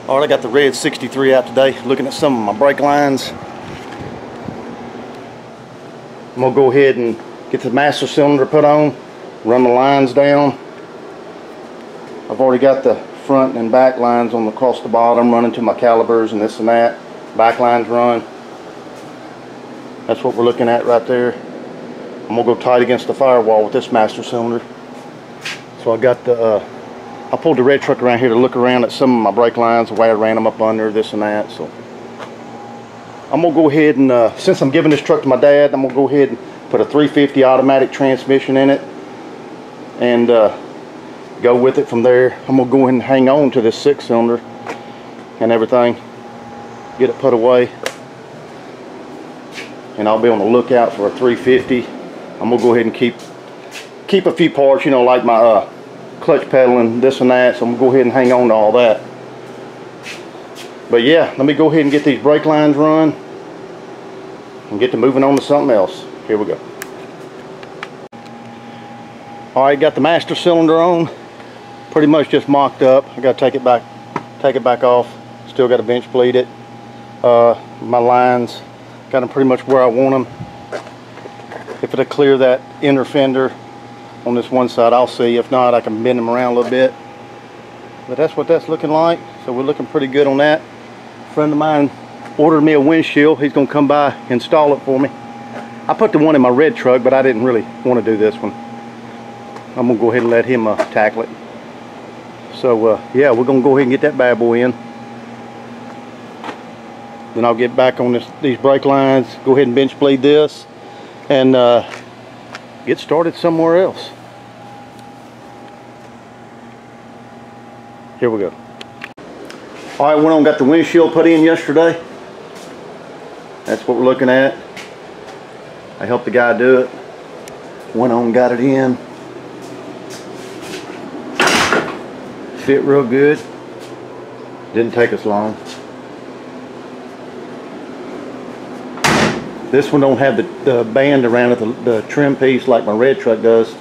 Alright, I got the red 63 out today, looking at some of my brake lines. I'm going to go ahead and get the master cylinder put on, run the lines down. I've already got the front and back lines on across the bottom, running to my calipers and this and that. Back lines run. That's what we're looking at right there. I'm going to go tight against the firewall with this master cylinder. So I got the I pulled the red truck around here to look around at some of my brake lines, the way I ran them up under, this and that. So I'm going to go ahead and, since I'm giving this truck to my dad, I'm going to go ahead and put a 350 automatic transmission in it and go with it from there. I'm going to go ahead and hang on to this 6-cylinder and everything, get it put away, and I'll be on the lookout for a 350. I'm going to go ahead and keep a few parts, you know, like my clutch pedal and this and that, so I'm going to go ahead and hang on to all that. But yeah, let me go ahead and get these brake lines run and get to moving on to something else. Here we go. Alright, got the master cylinder on, pretty much just mocked up. I got to take it back off. Still got to bench bleed it. My lines got them pretty much where I want them. If it'll clear that inner fender on this one side, I'll see. If not, I can bend them around a little bit. But that's what that's looking like. So we're looking pretty good on that. A friend of mine ordered me a windshield. He's gonna come by, install it for me. I put the one in my red truck, but I didn't really want to do this one. I'm gonna go ahead and let him tackle it. So yeah, we're gonna go ahead and get that bad boy in. Then I'll get back on these brake lines, go ahead and bench bleed this, and get started somewhere else. Here we go. Alright, went on, got the windshield put in yesterday. That's what we're looking at. I helped the guy do it. Went on, got it in. Fit real good. Didn't take us long. This one don't have the band around it, the trim piece like my red truck does.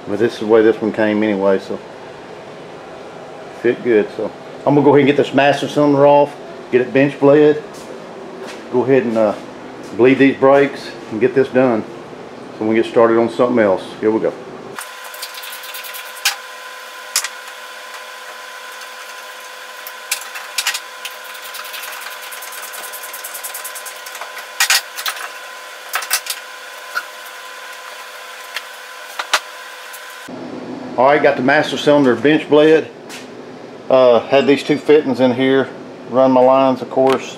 But this is the way this one came anyway, so fit good. So I'm gonna go ahead and get this master cylinder off, get it bench bled, go ahead and bleed these brakes and get this done. So we get started on something else. Here we go. Alright, got the master cylinder bench bled. Had these two fittings in here. Run my lines, of course.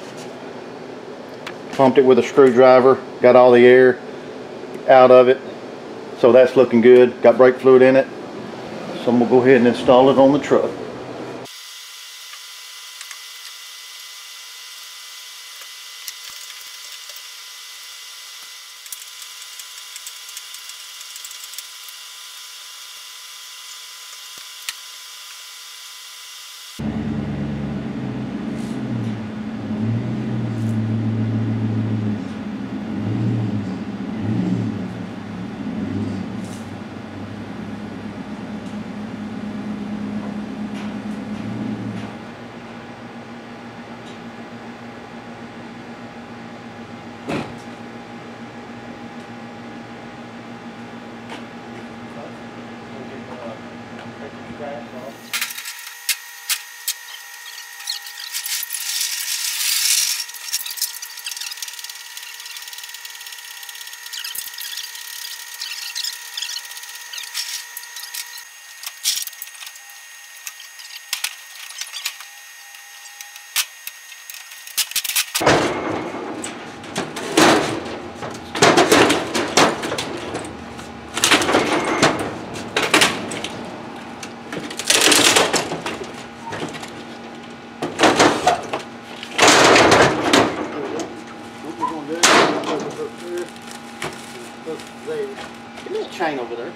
Pumped it with a screwdriver. Got all the air out of it. So that's looking good. Got brake fluid in it. So I'm going to go ahead and install it on the truck. Give me a chain over there.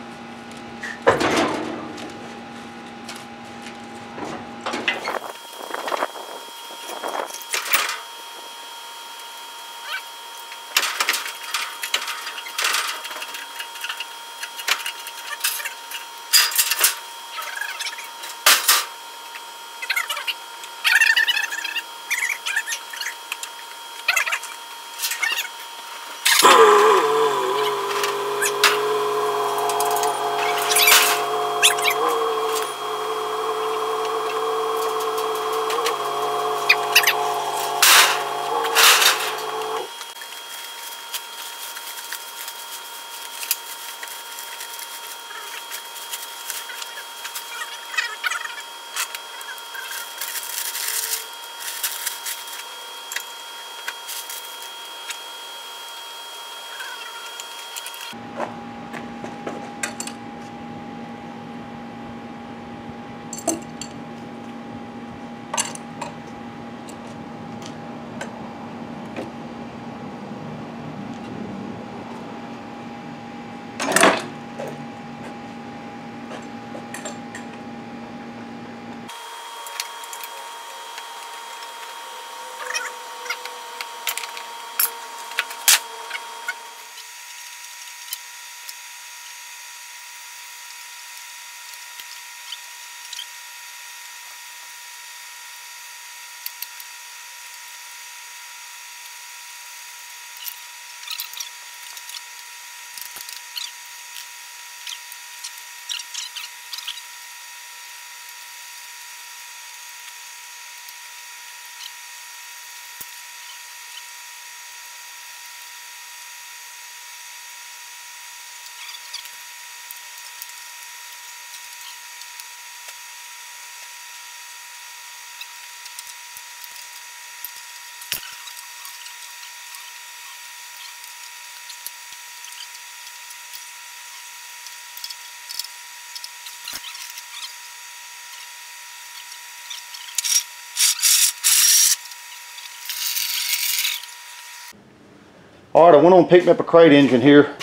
Alright, I went on and picked me up a crate engine here.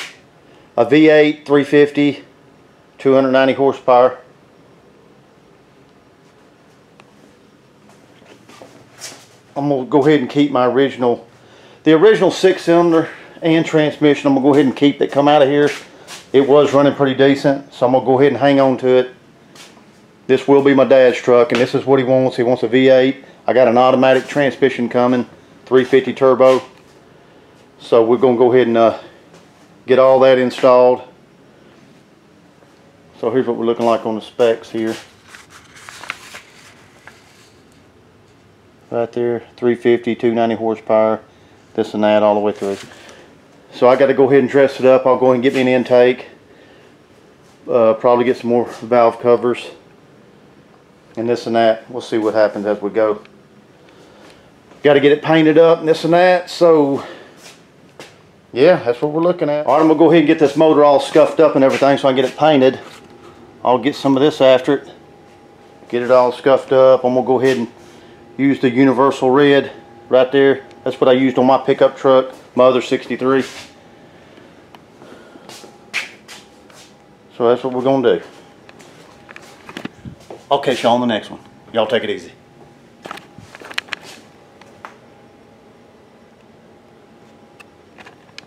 A V8 350, 290 horsepower. I'm going to go ahead and keep my original 6-cylinder and transmission. I'm going to go ahead and keep that come out of here. It was running pretty decent, so I'm going to go ahead and hang on to it. This will be my dad's truck, and this is what he wants. He wants a V8. I got an automatic transmission coming, 350 turbo. So we're going to go ahead and get all that installed. So here's what we're looking like on the specs here. Right there, 350, 290 horsepower, this and that all the way through. So I got to go ahead and dress it up. I'll go ahead and get me an intake. Probably get some more valve covers. And this and that. We'll see what happens as we go. Got to get it painted up and this and that. So yeah, that's what we're looking at. Alright, I'm going to go ahead and get this motor all scuffed up and everything so I can get it painted. I'll get some of this after it. Get it all scuffed up. I'm going to go ahead and use the universal red right there. That's what I used on my pickup truck, my other 63. So that's what we're going to do. I'll catch y'all on the next one. Y'all take it easy.